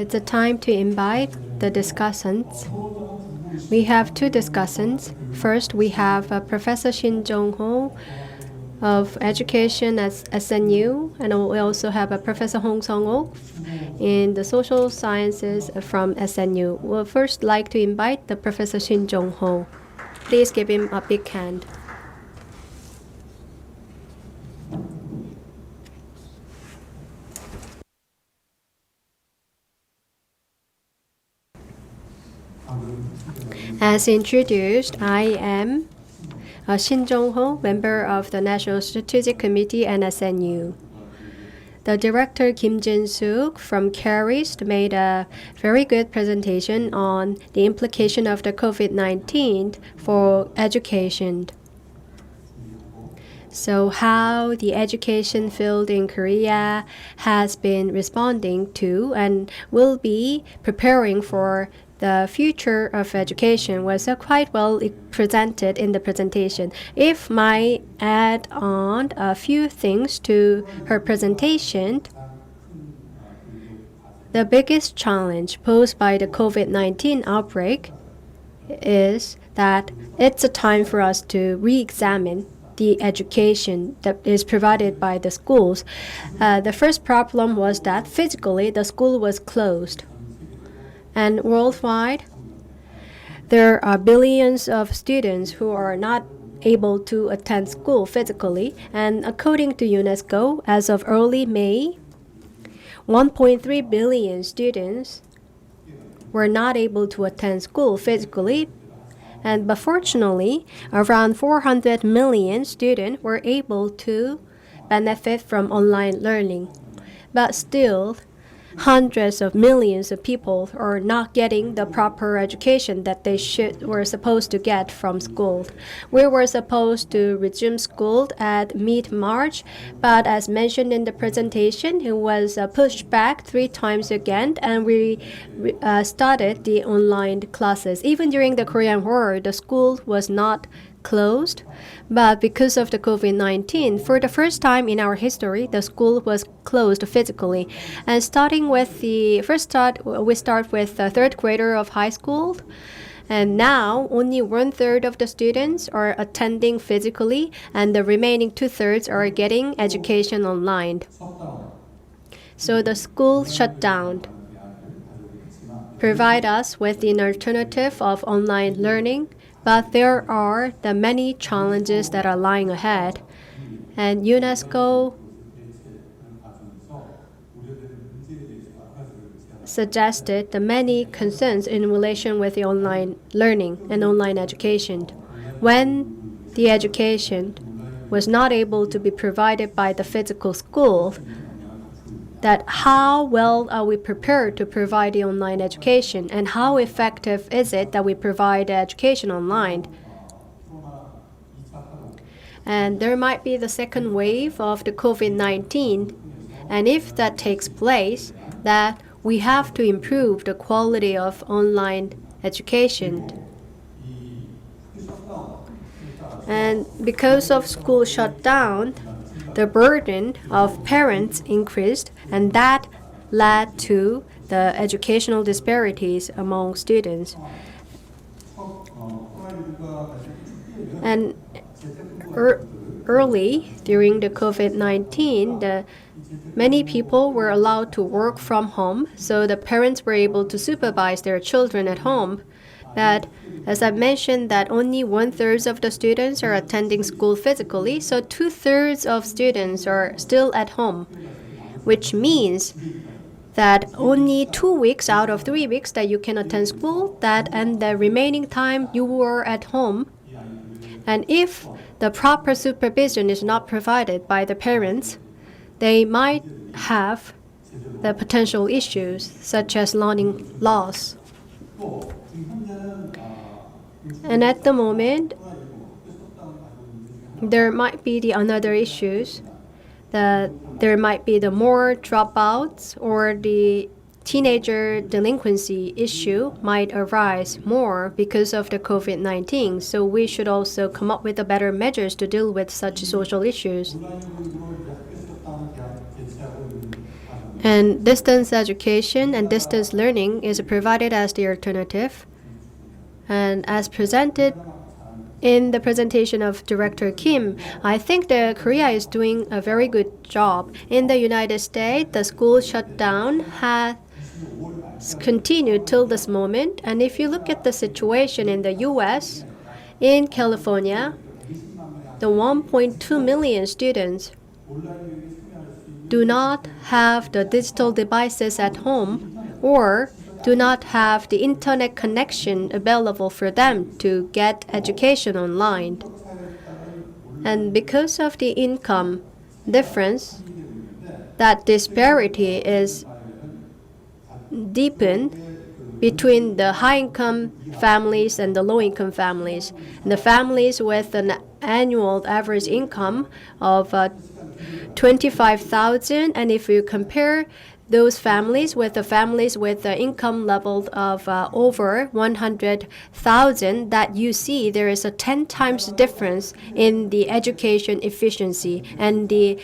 It's a time to invite the discussants. We have two discussants. First, we have Professor Shin of Education at SNU, and we also have Professor Hong Song-ok in the Social Sciences from SNU. We'll first like to invite the Professor Shin Jong-ho. Please give him a big hand. As introduced, I am Shin Jong-ho, member of the National Strategic Committee and SNU. The director Kim Jin-sook from KERIS made a very good presentation on the implication of the COVID-19 for education. So how the education field in Korea has been responding to and will be preparing for the future of education was quite well presented in the presentation. If I add on a few things to her presentation, the biggest challenge posed by the COVID-19 outbreak is that it's a time for us to re-examine the education that is provided by the schools. The first problem was that physically the school was closed. And worldwide, there are billions of students who are not able to attend school physically. And according to UNESCO, as of early May, 1.3 billion students were not able to attend school physically. But fortunately, around 400 million students were able to benefit from online learning. But still, hundreds of millions of people are not getting the proper education that they were supposed to get from school. We were supposed to resume school at mid-March, but as mentioned in the presentation, it was pushed back 3 times again, and we started the online classes. Even during the Korean War, the school was not closed, but because of the COVID-19, for the first time in our history, the school was closed physically. And starting with we start with the 3rd grader of high school, and now only 1/3 of the students are attending physically, and the remaining 2/3 are getting education online. So the school shut down. Provide us with an alternative of online learning. But there are the many challenges that are lying ahead. And UNESCO suggested the many concerns in relation with the online learning and online education. When the education was not able to be provided by the physical school, that how well are we prepared to provide the online education, and how effective is it that we provide education online? And there might be the second wave of the COVID-19, and if that takes place, that we have to improve the quality of online education. And because of school shut down, the burden of parents increased, and that led to the educational disparities among students. And early during the COVID-19, many people were allowed to work from home, so the parents were able to supervise their children at home. But as I mentioned, that only 1/3 of the students are attending school physically, so 2/3 of students are still at home, which means that only 2 weeks out of 3 weeks that you can attend school, and the remaining time you were at home. And if the proper supervision is not provided by the parents, they might have the potential issues such as learning loss. And at the moment, there might be another issues, that there might be the more dropouts, or the teenager delinquency issue might arise more because of the COVID-19. So we should also come up with better measures to deal with such social issues. And distance education and distance learning is provided as the alternative. And as presented in the presentation of Director Kim, I think that Korea is doing a very good job. In the United States, the school shutdown has continued till this moment. And if you look at the situation in the US, in California, the 1.2 million students do not have the digital devices at home or do not have the internet connection available for them to get education online. And because of the income difference, that disparity is deepened between the high-income families and the low-income families. And the families with an annual average income of 25,000, and if you compare those families with the families with the income level of over 100,000, that you see there is a 10 times difference in the education efficiency and the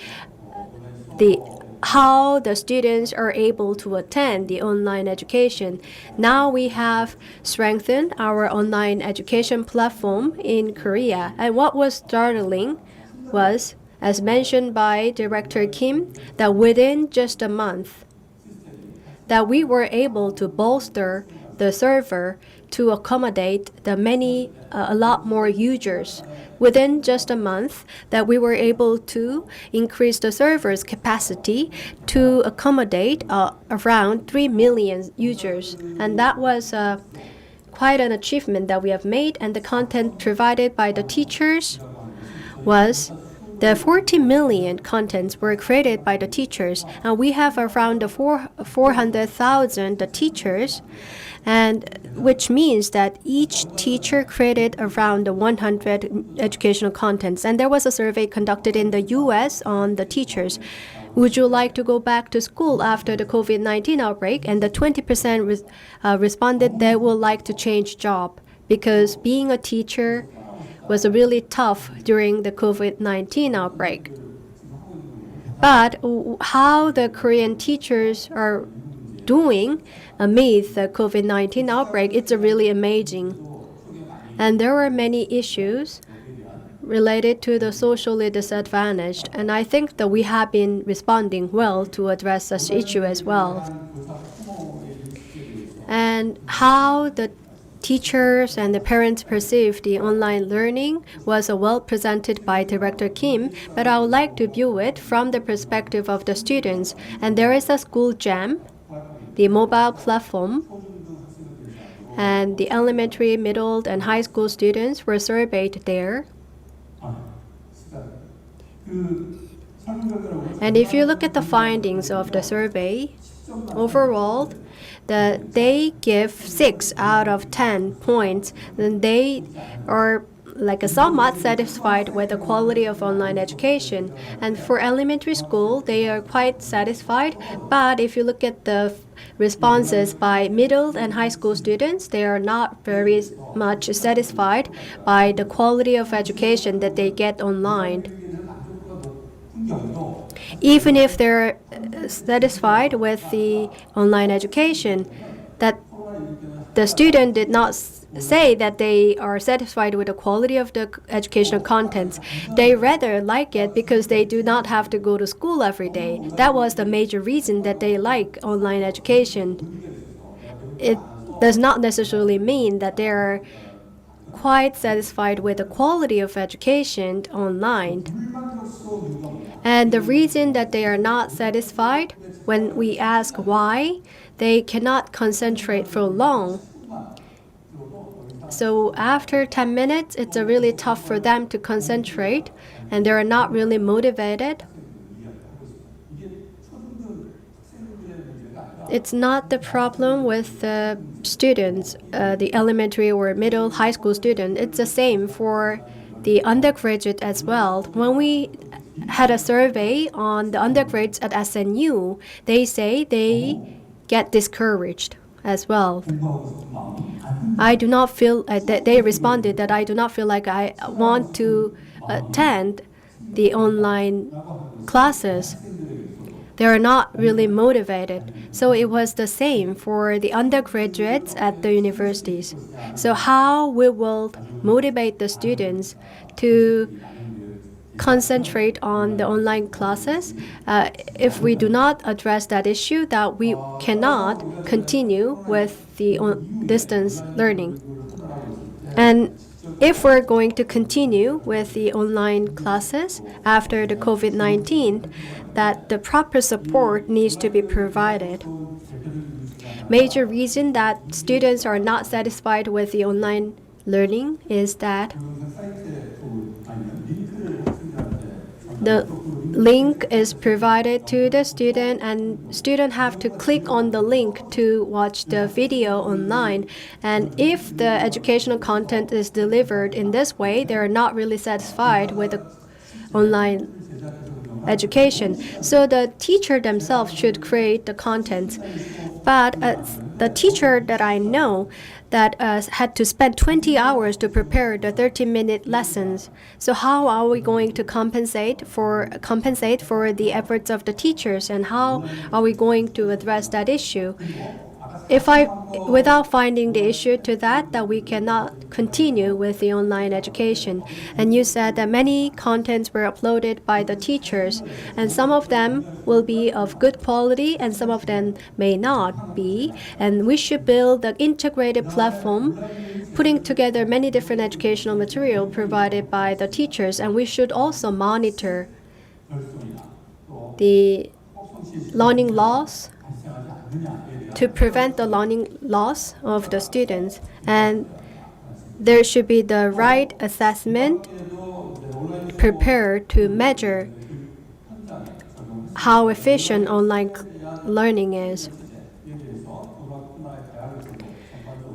how the students are able to attend the online education. Now we have strengthened our online education platform in Korea. And what was startling was, as mentioned by Director Kim, that within just a month, that we were able to bolster the server to accommodate a lot more users. Within just a month, that we were able to increase the server's capacity to accommodate around 3 million users. And that was quite an achievement that we have made. And the content provided by the teachers was the 40 million contents were created by the teachers, and we have around 400,000 teachers, and which means that each teacher created around 100 educational contents. And there was a survey conducted in the US on the teachers. Would you like to go back to school after the COVID-19 outbreak? And the 20% responded they would like to change job because being a teacher was really tough during the COVID-19 outbreak. But how the Korean teachers are doing amid the COVID-19 outbreak, it's really amazing. And there are many issues related to the socially disadvantaged, and I think that we have been responding well to address such issue as well. And how the teachers and the parents perceive the online learning was well presented by Director Kim, but I would like to view it from the perspective of the students. And there is a school jam, the mobile platform, and the elementary, middle, and high school students were surveyed there. And if you look at the findings of the survey, overall, they give 6 out of 10 points. Then they are somewhat satisfied with the quality of online education. And for elementary school, they are quite satisfied. But if you look at the responses by middle and high school students, they are not very much satisfied by the quality of education that they get online. Even if they're satisfied with the online education, that the student did not say that they are satisfied with the quality of the educational contents. They rather like it because they do not have to go to school every day. That was the major reason that they like online education. It does not necessarily mean that they are quite satisfied with the quality of education online. And the reason that they are not satisfied, when we ask why, they cannot concentrate for long. So after 10 minutes, it's really tough for them to concentrate, and they're not really motivated. It's not the problem with the students, the elementary or middle high school student. It's the same for the undergraduate as well. When we had a survey on the undergraduates at SNU, they say they get discouraged as well. I do not feel that they responded that I do not feel like I want to attend the online classes. they are not really motivated. So it was the same for the undergraduates at the universities. So how we will motivate the students to concentrate on the online classes, if we do not address that issue, that we cannot continue with the distance learning. And if we're going to continue with the online classes after the COVID-19, that the proper support needs to be provided. Major reason that students are not satisfied with the online learning is that the link is provided to the student, and student have to click on the link to watch the video online. And if the educational content is delivered in this way, they are not really satisfied with the online education. So the teacher themselves should create the content. But the teacher that I know that had to spend 20 hours to prepare the 30-minute lessons. So how are we going to compensate for the efforts of the teachers, and how are we going to address that issue? Without finding the issue to that we cannot continue with the online education. And you said that many contents were uploaded by the teachers, and some of them will be of good quality and some of them may not be. And we should build an integrated platform putting together many different educational material provided by the teachers, and we should also monitor the learning loss to prevent the learning loss of the students. And there should be the right assessment prepared to measure how efficient online learning is.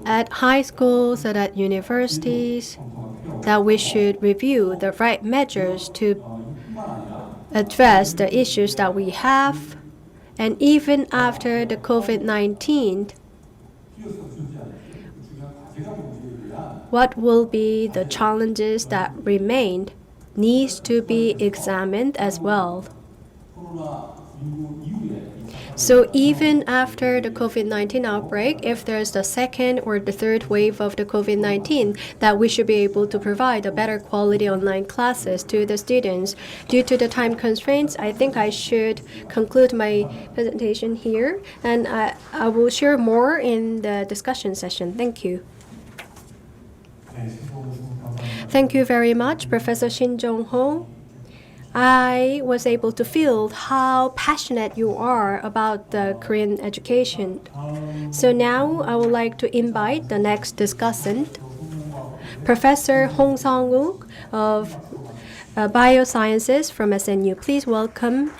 At high schools and at universities, that we should review the right measures to address the issues that we have. And even after the COVID-19, what will be the challenges that remained needs to be examined as well. So even after the COVID-19 outbreak, if there's the second or the third wave of the COVID-19, that we should be able to provide a better quality online classes to the students. Due to the time constraints, I think I should conclude my presentation here, and I will share more in the discussion session. Thank you. Thank you very much, Professor Shin Jong-ho. I was able to feel how passionate you are about the Korean education. So now I would like to invite the next discussant, Professor Hong Sang-wook of Biosciences from SNU. Please welcome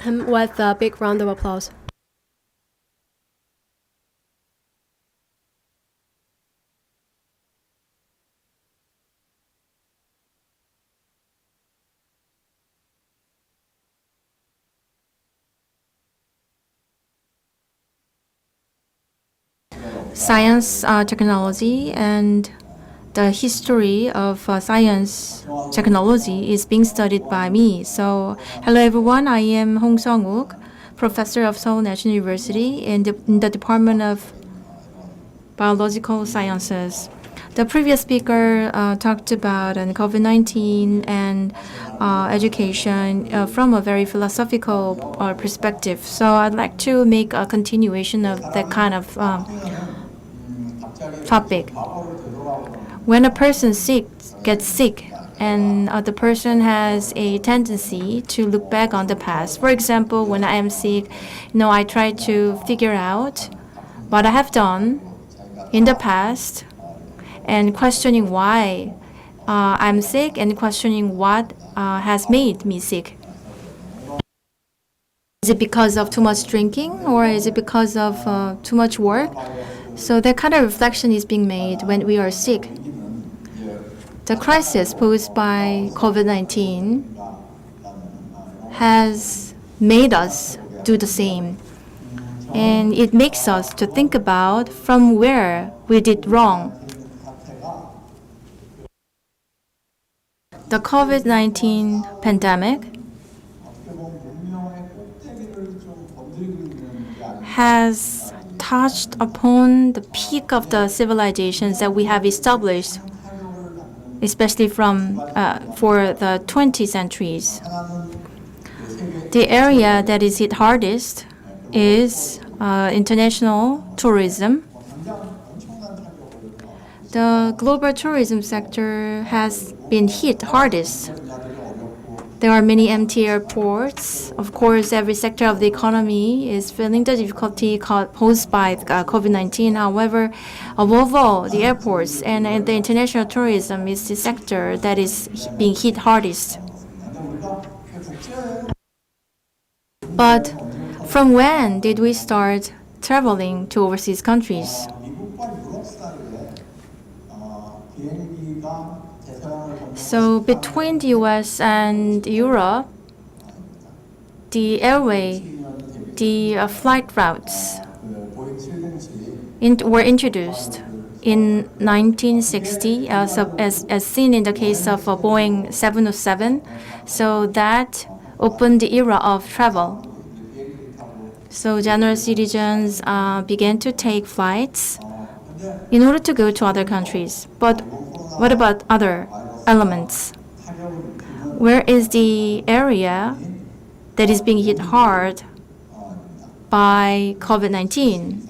him with a big round of applause. Science, technology, and the history of science technology is being studied by me. So, hello everyone, I am Hong Sang-wook, professor of Seoul National University in the Department of Biological Sciences. The previous speaker talked about COVID-19 and education from a very philosophical perspective. So I'd like to make a continuation of that kind of topic. When a person gets sick, and the person has a tendency to look back on the past. For example, when I am sick, I try to figure out what I have done in the past and questioning why I'm sick and questioning what has made me sick. Is it because of too much drinking, or is it because of too much work? So that kind of reflection is being made when we are sick. The crisis posed by COVID-19 has made us do the same. And it makes us to think about from where we did wrong. The COVID-19 pandemic has touched upon the peak of the civilizations that we have established, especially for the 20th centuries. The area that is hit hardest is international tourism. The global tourism sector has been hit hardest. There are many empty airports. Of course, every sector of the economy is feeling the difficulty posed by COVID-19. However, above all, the airports and the international tourism is the sector that is being hit hardest. But from when did we start traveling to overseas countries? So between the US and Europe, the flight routes were introduced in 1960, as seen in the case of Boeing 707. So that opened the era of travel. So general citizens began to take flights in order to go to other countries. But what about other elements? Where is the area that is being hit hard by COVID-19?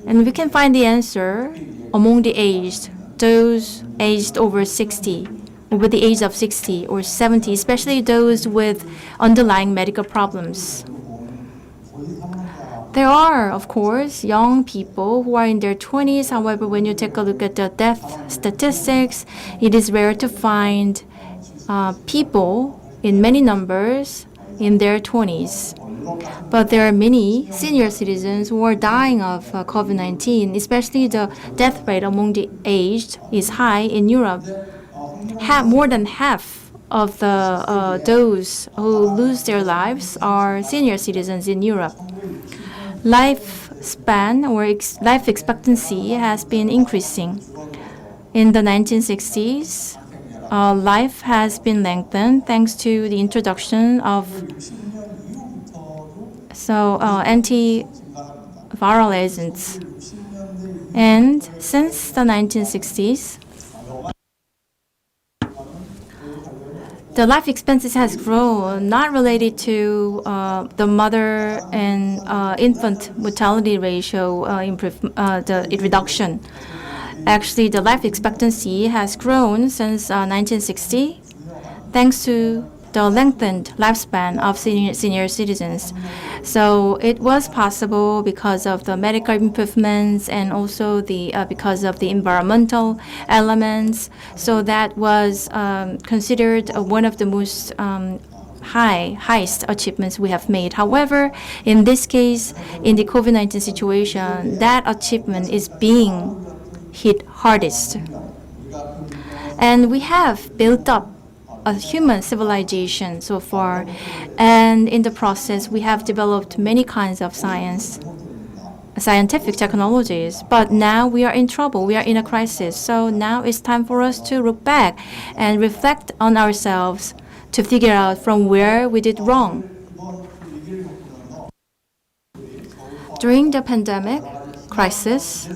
And we can find the answer among the aged, those aged over 60, over the age of 60 or 70, especially those with underlying medical problems. There are, of course, young people who are in their 20s. However, when you take a look at the death statistics, it is rare to find people in many numbers in their 20s. But there are many senior citizens who are dying of COVID-19, especially the death rate among the aged is high in Europe. More than half of those who lose their lives are senior citizens in Europe. Lifespan or life expectancy has been increasing. In the 1960s, life has been lengthened thanks to the introduction of antiviral agents. And since the 1960s, the life expectancy has grown, not related to the mother and infant mortality ratio reduction. Actually, the life expectancy has grown since 1960, thanks to the lengthened lifespan of senior citizens. So it was possible because of the medical improvements and also because of the environmental elements. So that was considered one of the most highest achievements we have made. However, in this case, in the COVID-19 situation, that achievement is being hit hardest. And we have built up a human civilization so far, and in the process we have developed many kinds of scientific technologies, but now we are in trouble, we are in a crisis. So now it's time for us to look back and reflect on ourselves to figure out from where we did wrong. During the pandemic crisis,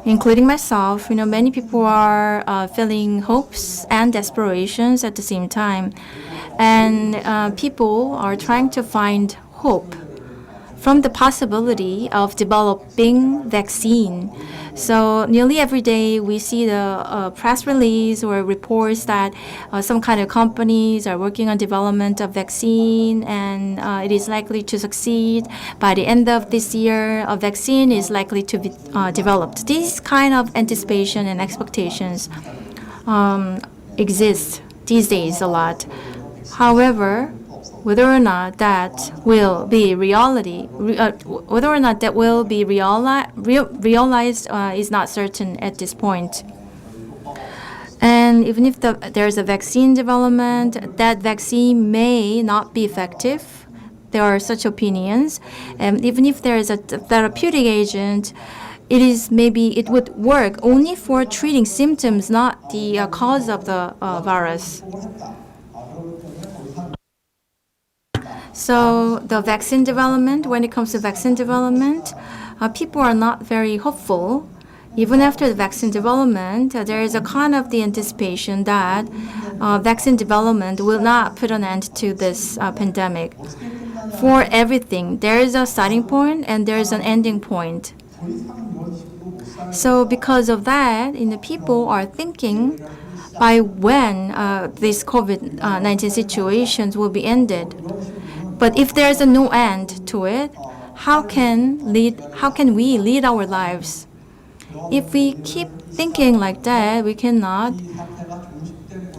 including myself, many people are feeling hopes and aspirations at the same time. And people are trying to find hope from the possibility of developing vaccine. So nearly every day we see the press release or reports that some kind of companies are working on development of vaccine, and it is likely to succeed. By the end of this year, a vaccine is likely to be developed. These kind of anticipation and expectations exist these days a lot. However, whether or not that will be realized is not certain at this point. And even if there's a vaccine development, that vaccine may not be effective. There are such opinions. And even if there is a therapeutic agent, it would work only for treating symptoms, not the cause of the virus. So the vaccine development, when it comes to vaccine development, people are not very hopeful. Even after the vaccine development, there is a kind of the anticipation that vaccine development will not put an end to this pandemic. For everything, there is a starting point and there is an ending point. So because of that, people are thinking by when these COVID-19 situations will be ended. But if there is no end to it, how can we lead our lives? If we keep thinking like that, we cannot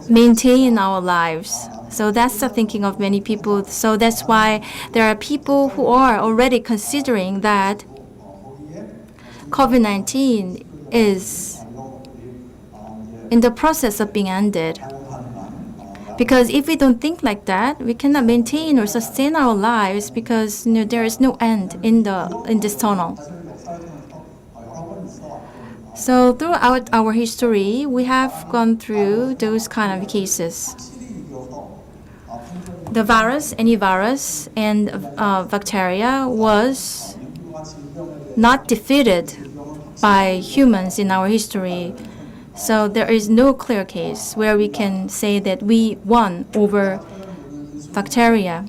maintain our lives. So that's the thinking of many people. So that's why there are people who are already considering that COVID-19 is in the process of being ended. Because if we don't think like that, we cannot maintain or sustain our lives because there is no end in this tunnel. So throughout our history, we have gone through those kind of cases. The virus, any virus, and bacteria was not defeated by humans in our history. So there is no clear case where we can say that we won over bacteria.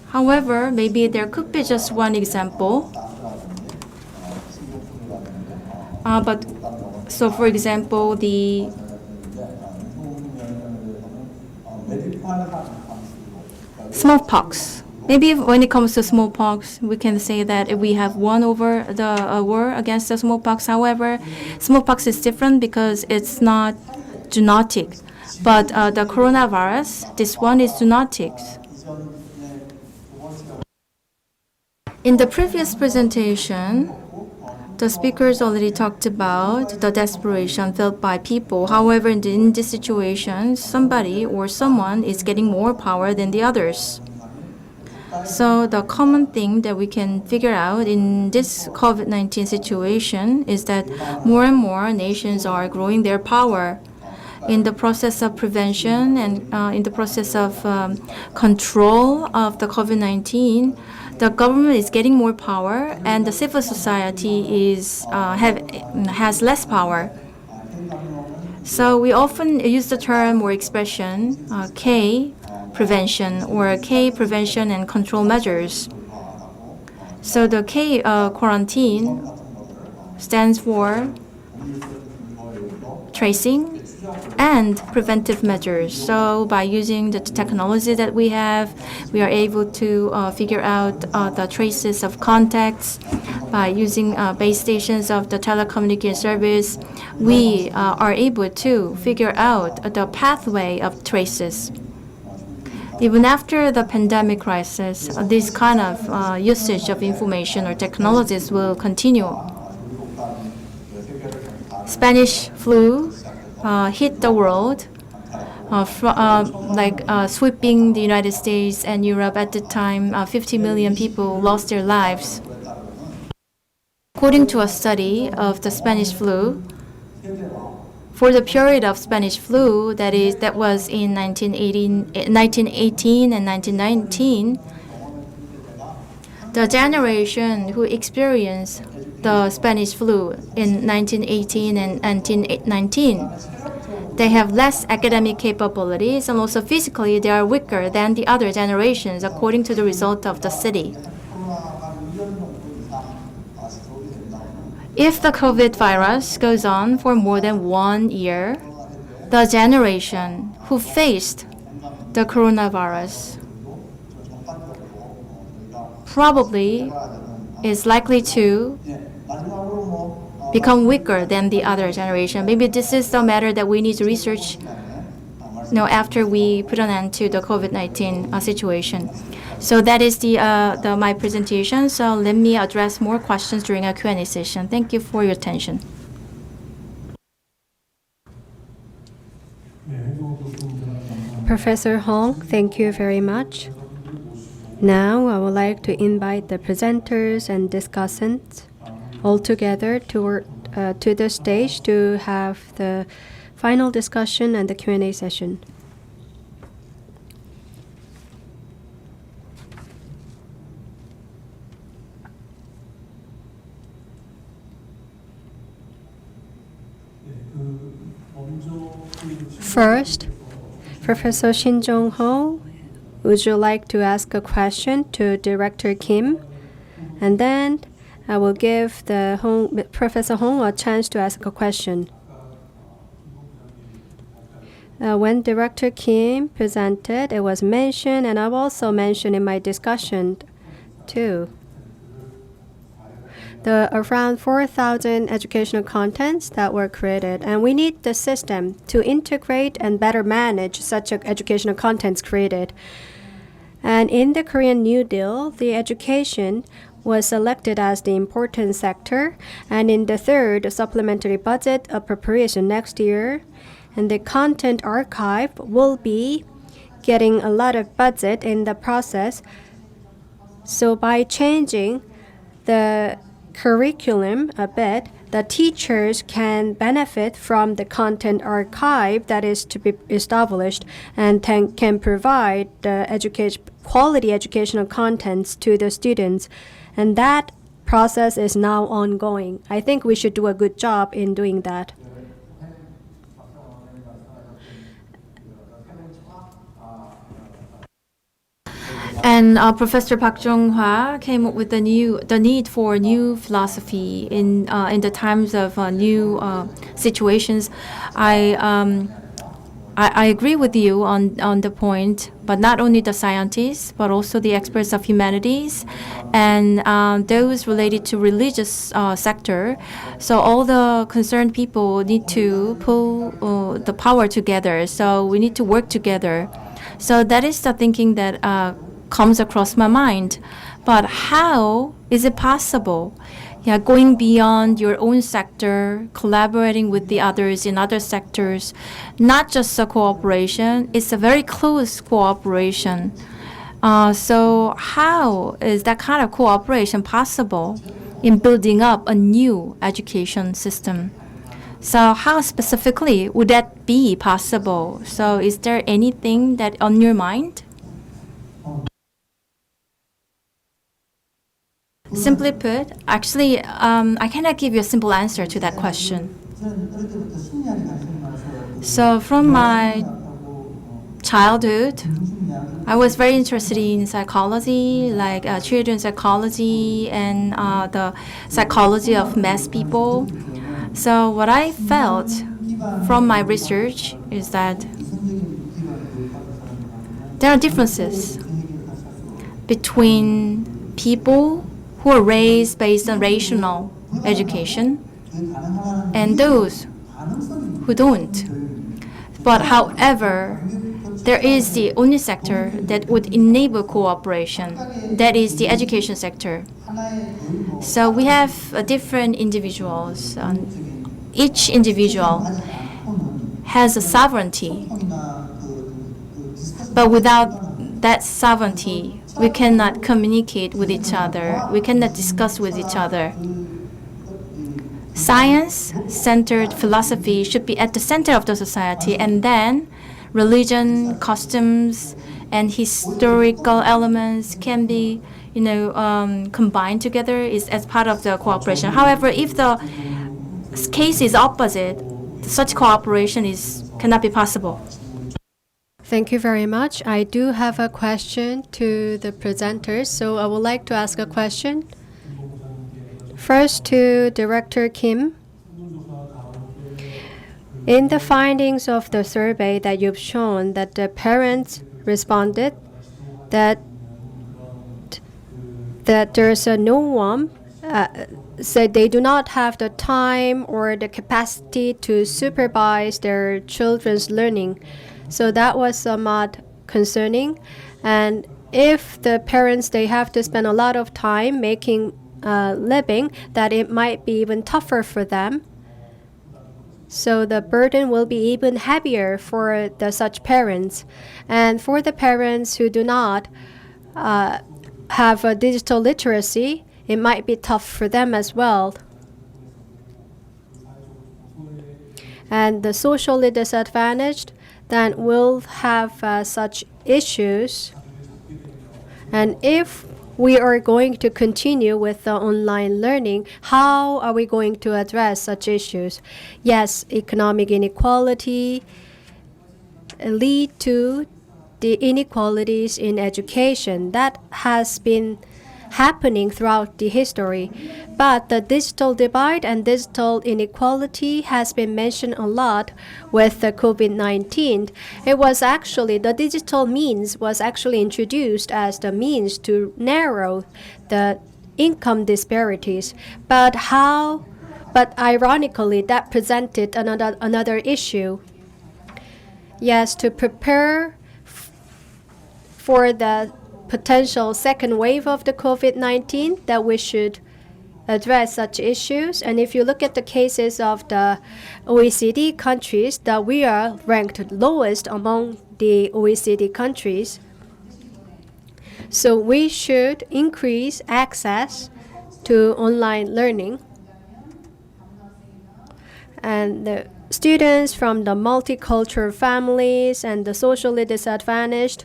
However, maybe there could be just one example. So for example, the smallpox. Maybe when it comes to smallpox, we can say that we have won over the war against the smallpox. However, smallpox is different because it's not zoonotic. But the coronavirus, this one is zoonotic. In the previous presentation, the speakers already talked about the desperation felt by people. However, in this situation, somebody or someone is getting more power than the others. So the common thing that we can figure out in this COVID-19 situation is that more and more nations are growing their power in the process of prevention and in the process of control of the COVID-19. The government is getting more power, and the civil society has less power. So we often use the term or expression K prevention or K prevention and control measures. So the K quarantine stands for tracing and preventive measures. So by using the technology that we have, we are able to figure out the traces of contacts. By using base stations of the telecommunication service, we are able to figure out the pathway of traces. Even after the pandemic crisis, this kind of usage of information or technologies will continue. Spanish flu hit the world, sweeping the United States and Europe at the time. 50 million people lost their lives. According to a study of the Spanish flu, for the period of Spanish flu, that was in 1918 and 1919, the generation who experienced the Spanish flu in 1918 and 1919, they have less academic capabilities, and also physically they are weaker than the other generations, according to the result of the study. If the COVID virus goes on for more than 1 year, the generation who faced the coronavirus probably is likely to become weaker than the other generation. Maybe this is the matter that we need to research after we put an end to the COVID-19 situation. So that is my presentation. So let me address more questions during a Q&A session. Thank you for your attention. Professor Hong, thank you very much. Now I would like to invite the presenters and discussants all together to the stage to have the final discussion and the Q&A session. First, Professor Shin Jong-ho, would you like to ask a question to Director Kim? And then I will give Professor Hong a chance to ask a question. When Director Kim presented, it was mentioned, and I've also mentioned in my discussion too. There are around 4,000 educational contents that were created, and we need the system to integrate and better manage such educational contents created. And in the Korean New Deal, the education was selected as the important sector, and in the third supplementary budget appropriation next year, and the content archive will be getting a lot of budget in the process. So by changing the curriculum a bit, the teachers can benefit from the content archive that is to be established and can provide the quality educational contents to the students. And that process is now ongoing. I think we should do a good job in doing that. And Professor Park Jong-hwa came up with the need for new philosophy in the times of new situations. I agree with you on the point, but not only the scientists, but also the experts of humanities and those related to religious sector. So all the concerned people need to pull the power together. So we need to work together. So that is the thinking that comes across my mind. But how is it possible? Yeah, going beyond your own sector, collaborating with the others in other sectors, not just a cooperation, it's a very close cooperation. So how is that kind of cooperation possible in building up a new education system? So how specifically would that be possible? So is there anything that on your mind? Simply put, actually, I cannot give you a simple answer to that question. So from my childhood, I was very interested in psychology, like children's psychology and the psychology of mass people. So what I felt from my research is that there are differences between people who are raised based on rational education and those who don't. But however, there is the only sector that would enable cooperation, that is the education sector. So we have different individuals. Each individual has a sovereignty, but without that sovereignty, we cannot communicate with each other. We cannot discuss with each other. Science-centered philosophy should be at the center of the society, and then religion, customs, and historical elements can be, combined together as part of the cooperation. However, if the case is opposite, such cooperation cannot be possible. Thank you very much. I do have a question to the presenters, so I would like to ask a question. First to Director Kim. In the findings of the survey that you've shown, that the parents responded that there's no one said they do not have the time or the capacity to supervise their children's learning. So that was somewhat concerning. And if the parents, they have to spend a lot of time making a living, that it might be even tougher for them. So the burden will be even heavier for such parents. And for the parents who do not have a digital literacy, it might be tough for them as well. And the socially disadvantaged then will have such issues. And if we are going to continue with the online learning, how are we going to address such issues? Yes, economic inequality lead to the inequalities in education. That has been happening throughout the history. But the digital divide and digital inequality has been mentioned a lot with the COVID-19. It was actually, the digital means was actually introduced as the means to narrow the income disparities. But ironically, that presented another issue. Yes, to prepare for the potential second wave of the COVID-19, that we should address such issues. And if you look at the cases of the OECD countries, that we are ranked lowest among the OECD countries. So we should increase access to online learning. And the students from the multicultural families and the socially disadvantaged,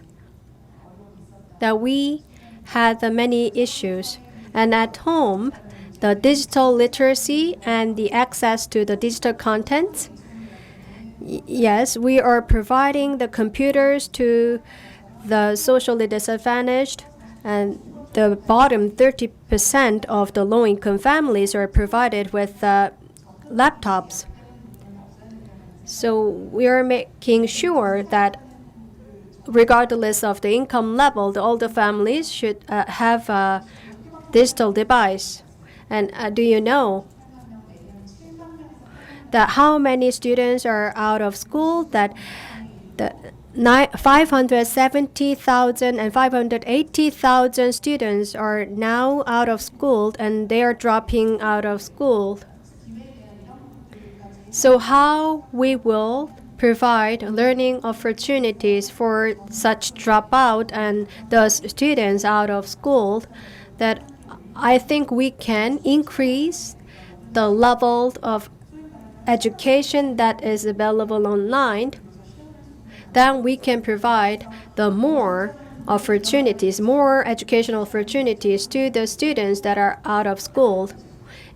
that we had many issues. And at home, the digital literacy and the access to the digital content. Yes, we are providing the computers to the socially disadvantaged, and the bottom 30% of the low-income families are provided with laptops. So we are making sure that regardless of the income level, all the families should have a digital device. And do you know that how many students are out of school? That the 570,000 and 580,000 students are now out of school, and they are dropping out of school. So how we will provide learning opportunities for such dropout and those students out of school, that I think we can increase the level of education that is available online. Then we can provide the more opportunities, more educational opportunities to the students that are out of school.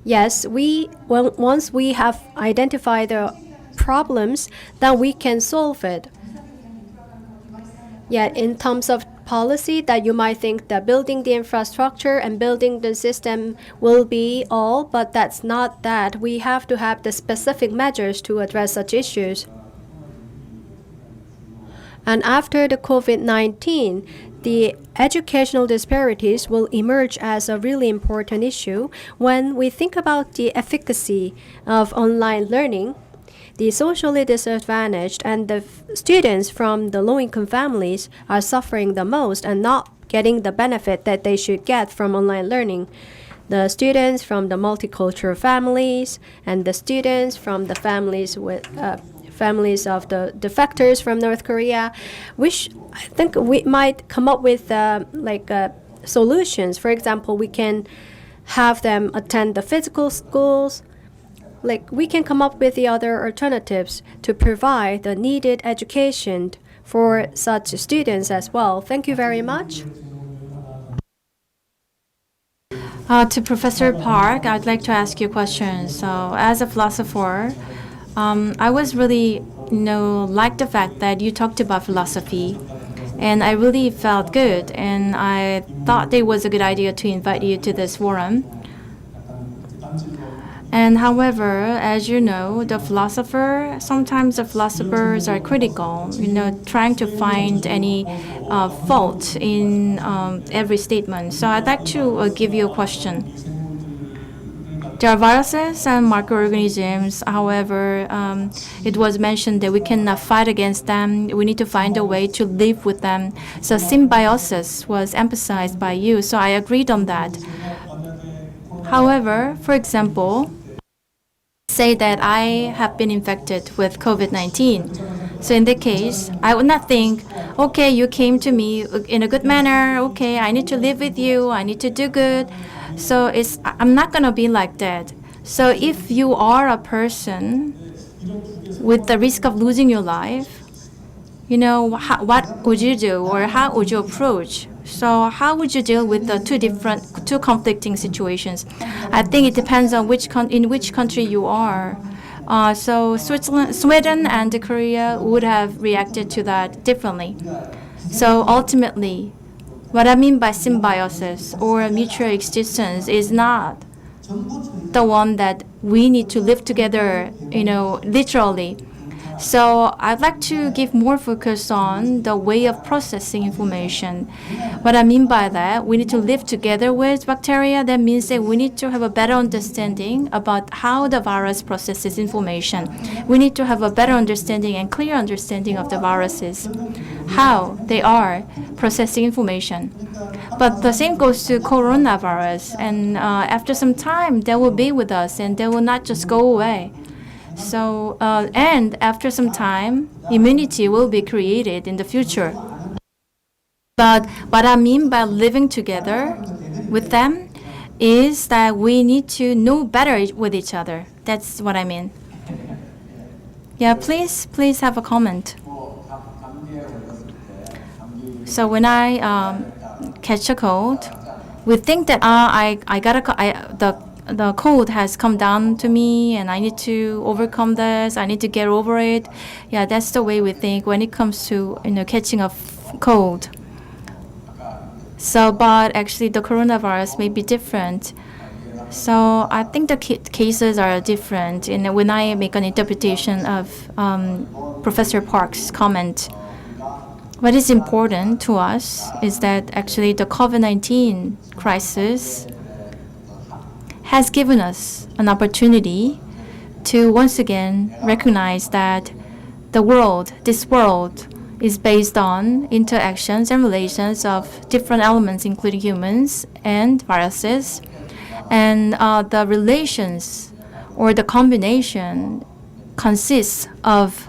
Yes, once we have identified the problems, then we can solve it. Yet in terms of policy, that you might think that building the infrastructure and building the system will be all, but that's not that. We have to have the specific measures to address such issues. And after the COVID-19, the educational disparities will emerge as a really important issue. When we think about the efficacy of online learning, the socially disadvantaged and the students from the low-income families are suffering the most and not getting the benefit that they should get from online learning. The students from the multicultural families and the students from the families with families of the defectors from North Korea, which I think we might come up with solutions. For example, we can have them attend the physical schools. We can come up with the other alternatives to provide the needed education for such students as well. Thank you very much. To Professor Park, I'd like to ask you a question. So, as a philosopher, I was really, like the fact that you talked about philosophy, and I really felt good, and I thought it was a good idea to invite you to this forum. And however, as you know, sometimes the philosophers are critical, trying to find any fault in every statement. So I'd like to give you a question. There are viruses and microorganisms. However, it was mentioned that we cannot fight against them. We need to find a way to live with them. So symbiosis was emphasized by you. So I agreed on that. However, for example, say that I have been infected with COVID-19. So in that case, I would not think, okay, you came to me in a good manner. Okay, I need to live with you. I need to do good. So I'm not going to be like that. So if you are a person with the risk of losing your life, what would you do or how would you approach? So how would you deal with the two conflicting situations? I think it depends on in which country you are. So Sweden and Korea would have reacted to that differently. So ultimately, what I mean by symbiosis or mutual existence is not the one that we need to live together, literally. So I'd like to give more focus on the way of processing information. What I mean by that, we need to live together with bacteria. That means that we need to have a better understanding about how the virus processes information. We need to have a better understanding and clear understanding of the viruses, how they are processing information. But the same goes to coronavirus. And after some time, they will be with us and they will not just go away. So, and after some time, immunity will be created in the future. But what I mean by living together with them is that we need to know better with each other. That's what I mean. Yeah, please have a comment. So when I catch a cold, we think that the cold has come down to me and I need to overcome this, I need to get over it. Yeah, that's the way we think when it comes to catching a cold. So, but actually the coronavirus may be different. So I think the cases are different. And when I make an interpretation of Professor Park's comment, what is important to us is that actually the COVID-19 crisis has given us an opportunity to once again recognize that this world is based on interactions and relations of different elements, including humans and viruses. And the relations or the combination consists of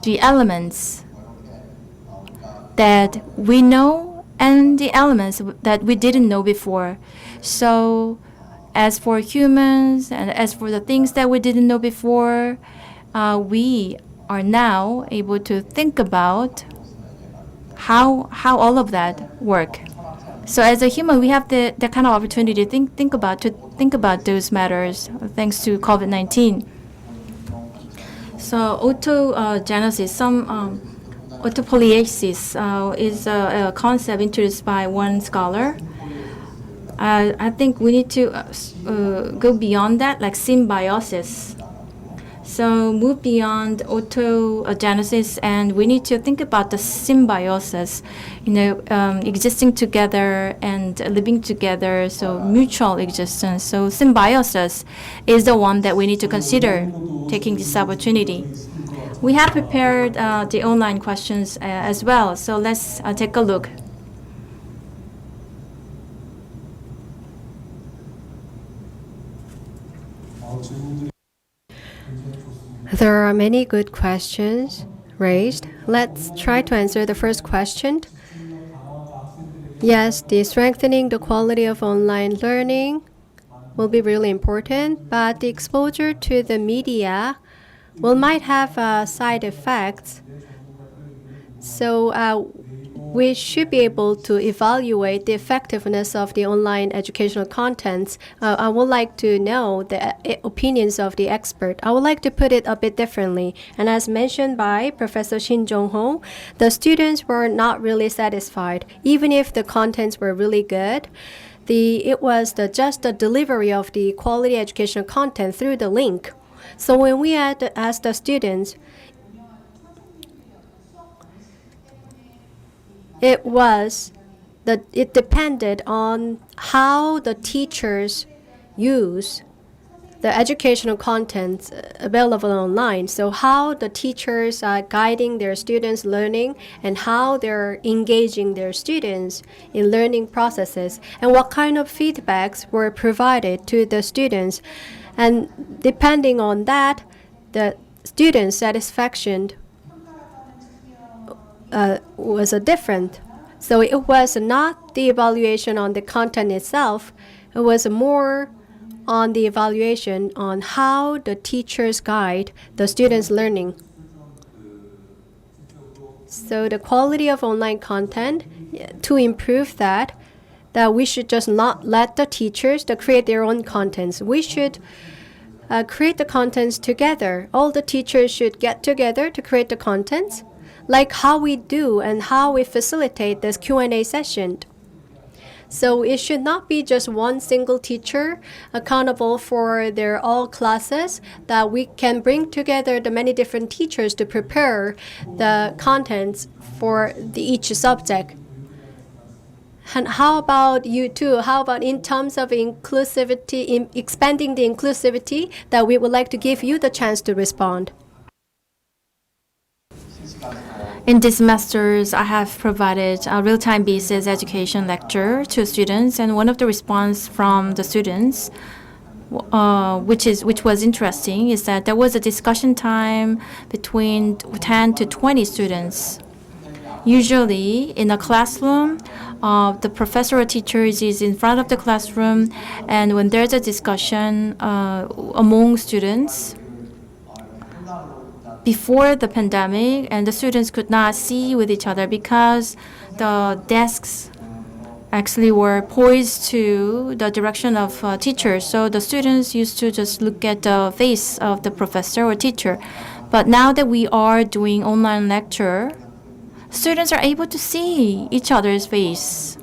the elements that we know and the elements that we didn't know before. So as for humans and as for the things that we didn't know before, we are now able to think about how all of that work. So as a human, we have the kind of opportunity to think about those matters thanks to COVID-19. So autogenesis, autopoiesis is a concept introduced by one scholar. I think we need to go beyond that, like symbiosis. So move beyond autogenesis, and we need to think about the symbiosis, existing together and living together, so mutual existence. So symbiosis is the one that we need to consider taking this opportunity. We have prepared the online questions as well, so let's take a look. There are many good questions raised. Let's try to answer the first question. Yes, the strengthening the quality of online learning will be really important, but the exposure to the media might have side effects. So we should be able to evaluate the effectiveness of the online educational contents. I would like to know the opinions of the expert. I would like to put it a bit differently. And as mentioned by Professor Shin Jong, the students were not really satisfied, even if the contents were really good. It was just the delivery of the quality educational content through the link. So when we asked the students, it depended on how the teachers use the educational content available online. So how the teachers are guiding their students' learning and how they're engaging their students in learning processes and what kind of feedbacks were provided to the students. And depending on that, the student satisfaction was different. So it was not the evaluation on the content itself. It was more on the evaluation on how the teachers guide the students' learning. So the quality of online content, to improve that we should just not let the teachers to create their own contents. We should create the contents together. All the teachers should get together to create the contents, like how we do and how we facilitate this Q&A session. So it should not be just one single teacher accountable for their all classes, that we can bring together the many different teachers to prepare the contents for each subject. And how about you too? How about in terms of inclusivity, expanding the inclusivity, that we would like to give you the chance to respond? In this semesters, I have provided a real-time basis education lecture to students, and one of the response from the students, which was interesting, is that there was a discussion time between 10 to 20 students. Usually, in a classroom, the professor or teacher is in front of the classroom, and when there's a discussion among students, before the pandemic, and the students could not see with each other because the desks actually were poised to the direction of teachers. So the students used to just look at the face of the professor or teacher. But now that we are doing online lecture, students are able to see each other's face,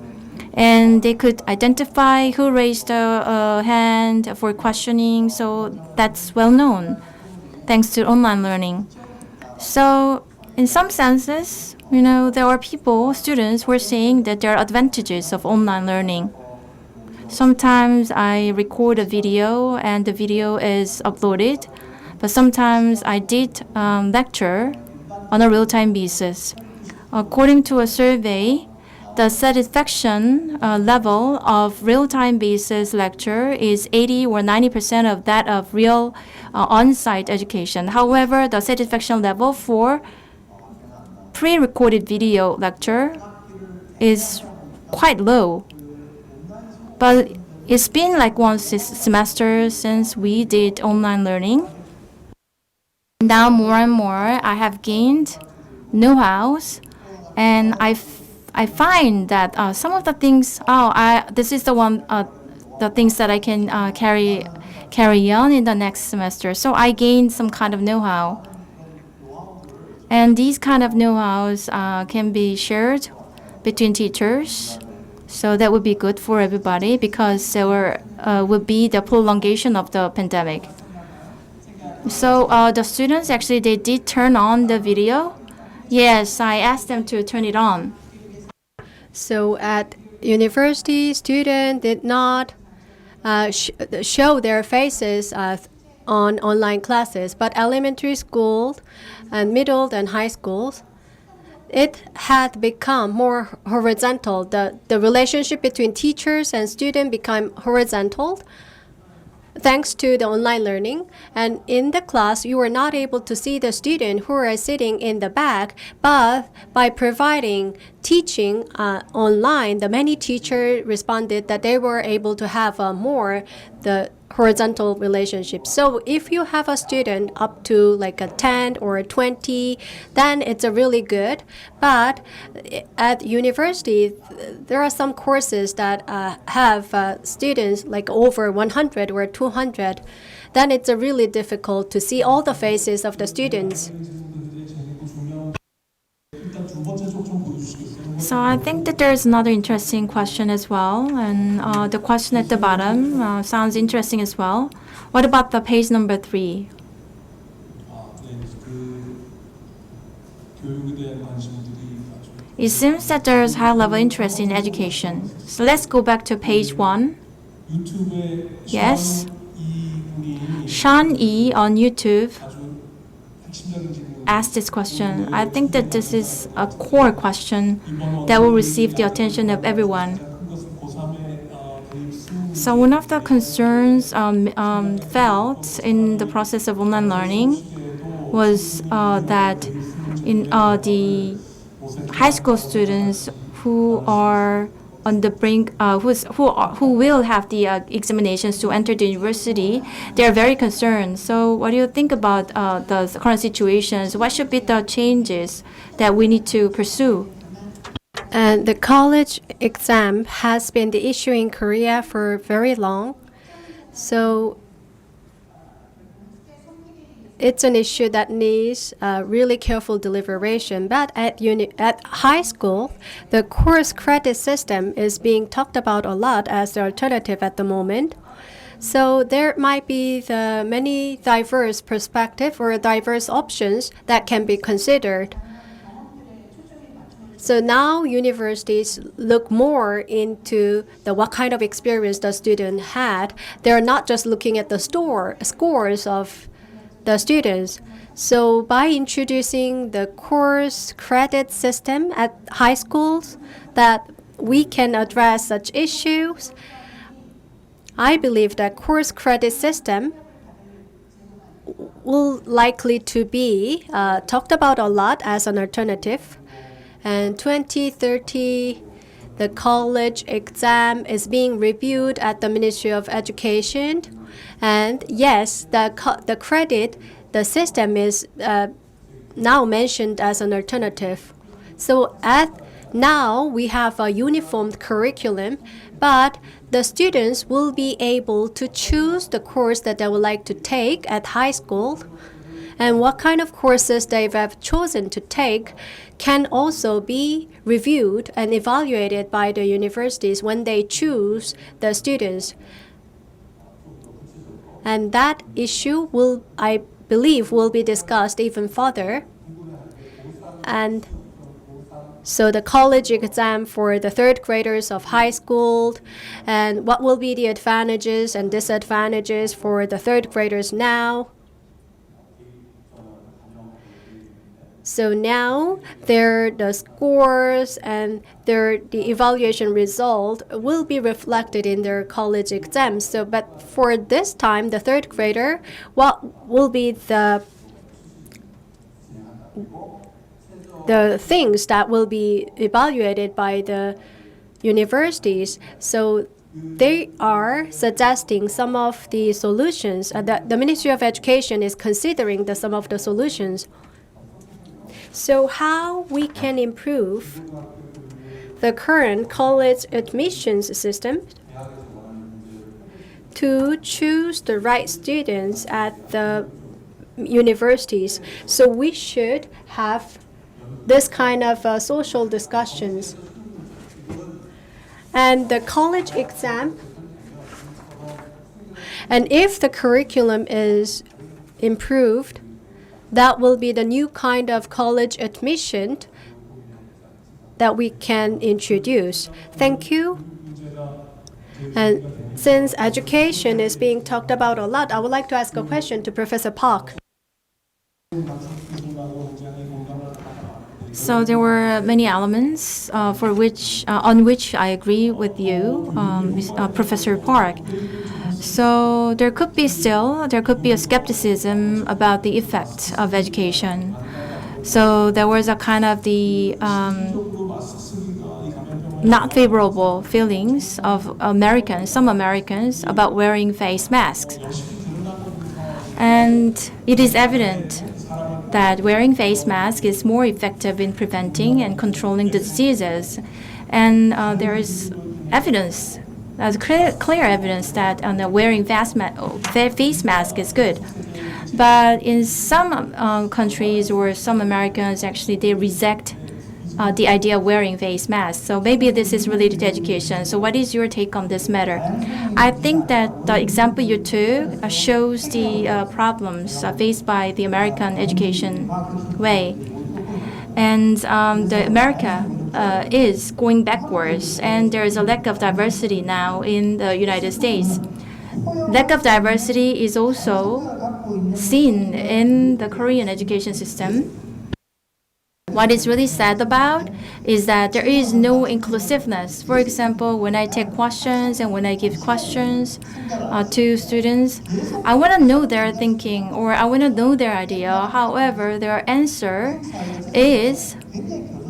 and they could identify who raised a hand for questioning. So that's well known, thanks to online learning. So in some senses, there are students who are saying that there are advantages of online learning. Sometimes I record a video and the video is uploaded, but sometimes I did lecture on a real-time basis. According to a survey, the satisfaction level of real-time basis lecture is 80 or 90% of that of real on-site education. However, the satisfaction level for pre-recorded video lecture is quite low. But it's been like one semester since we did online learning. Now more and more I have gained know-hows, and I find that some of the things, this is the things that I can carry on in the next semester. So I gained some kind of know-how, and these kind of know-hows can be shared between teachers. So that would be good for everybody, because there would be the prolongation of the pandemic. So the students actually, they did turn on the video. Yes, I asked them to turn it on. So at university, students did not show their faces on online classes, but elementary school and middle and high schools, it had become more horizontal. The relationship between teachers and students became horizontal, thanks to the online learning. And in the class, you were not able to see the student who are sitting in the back, but by providing teaching online, the many teachers responded that they were able to have more the horizontal relationship. So if you have a student up to like a 10 or a 20, then it's a really good. But at university, there are some courses that have students like over 100 or 200. Then it's really difficult to see all the faces of the students. So I think that there's another interesting question as well, and the question at the bottom sounds interesting as well. What about the page number 3? It seems that there's high-level interest in education. So let's go back to page 1. Yes. Shin on YouTube asked this question. I think that this is a core question that will receive the attention of everyone. So one of the concerns felt in the process of online learning was that in the high school students who are on the brink, who will have the examinations to enter the university, they are very concerned. So what do you think about the current situations? What should be the changes that we need to pursue? And the college exam has been the issue in Korea for very long. So it's an issue that needs really careful deliberation. But at high school, the course credit system is being talked about a lot as the alternative at the moment. So there might be the many diverse perspectives or diverse options that can be considered. So now universities look more into what kind of experience the student had. They're not just looking at the scores of the students. So by introducing the course credit system at high schools, that we can address such issues. I believe that course credit system will likely to be talked about a lot as an alternative. And 2030, the college exam is being reviewed at the Ministry of Education. And yes, the credit, the system is now mentioned as an alternative. So now we have a uniformed curriculum, but the students will be able to choose the course that they would like to take at high school. And what kind of courses they have chosen to take can also be reviewed and evaluated by the universities when they choose the students. And that issue will, I believe, will be discussed even further. And so the college exam for the third graders of high school, and what will be the advantages and disadvantages for the third graders now. So now the scores and the evaluation result will be reflected in their college exams. So, but for this time, the third grader, what will be the things that will be evaluated by the universities? So they are suggesting some of the solutions. The Ministry of Education is considering some of the solutions. So how we can improve the current college admissions system to choose the right students at the universities. So we should have this kind of social discussions. And the college exam, and if the curriculum is improved, that will be the new kind of college admission that we can introduce. Thank you. And since education is being talked about a lot, I would like to ask a question to Professor Bhak. So there were many elements on which I agree with you, Professor Park. So there could be a skepticism about the effect of education. So there was a kind of the not favorable feelings of some Americans about wearing face masks. And it is evident that wearing face mask is more effective in preventing and controlling the diseases. And there is evidence, clear evidence that wearing face mask is good. But in some countries or some Americans, actually, they reject the idea of wearing face masks. So maybe this is related to education. So what is your take on this matter? I think that the example you took shows the problems faced by the American education way. And the America is going backwards, and there is a lack of diversity now in the United States. Lack of diversity is also seen in the Korean education system. What is really sad about is that there is no inclusiveness. For example, when I take questions and when I give questions to students, I want to know their thinking or I want to know their idea. However, their answer is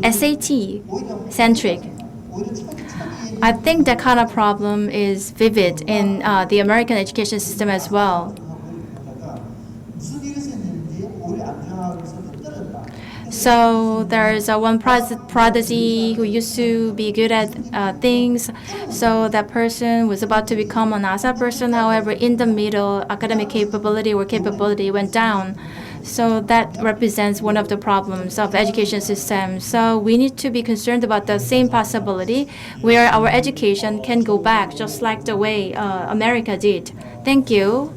SAT-centric. I think that kind of problem is vivid in the American education system as well. So there's one prodigy who used to be good at things. So that person was about to become a NASA person. However, in the middle, academic capability went down. So that represents one of the problems of education system. So we need to be concerned about the same possibility where our education can go back just like the way America did. Thank you.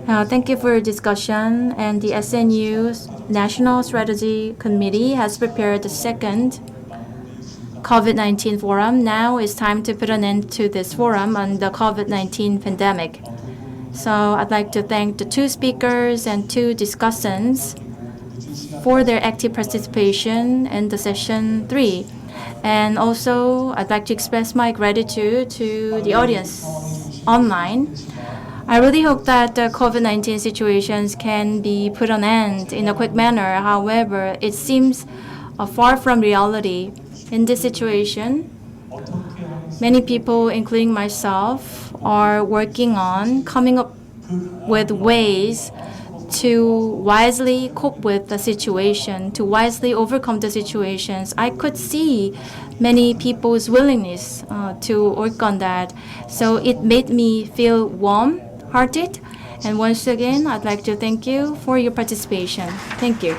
Thank you for your discussion. And the SNU National Strategy Committee has prepared the second COVID-19 forum. Now it's time to put an end to this forum on the COVID-19 pandemic. So I'd like to thank the two speakers and two discussants for their active participation in the session 3. And also, I'd like to express my gratitude to the audience online. I really hope that the COVID-19 situations can be put an end in a quick manner. However, it seems far from reality. In this situation, many people, including myself, are working on coming up with ways to wisely cope with the situation, to wisely overcome the situations. I could see many people's willingness to work on that. So it made me feel warm-hearted. And once again, I'd like to thank you for your participation. Thank you.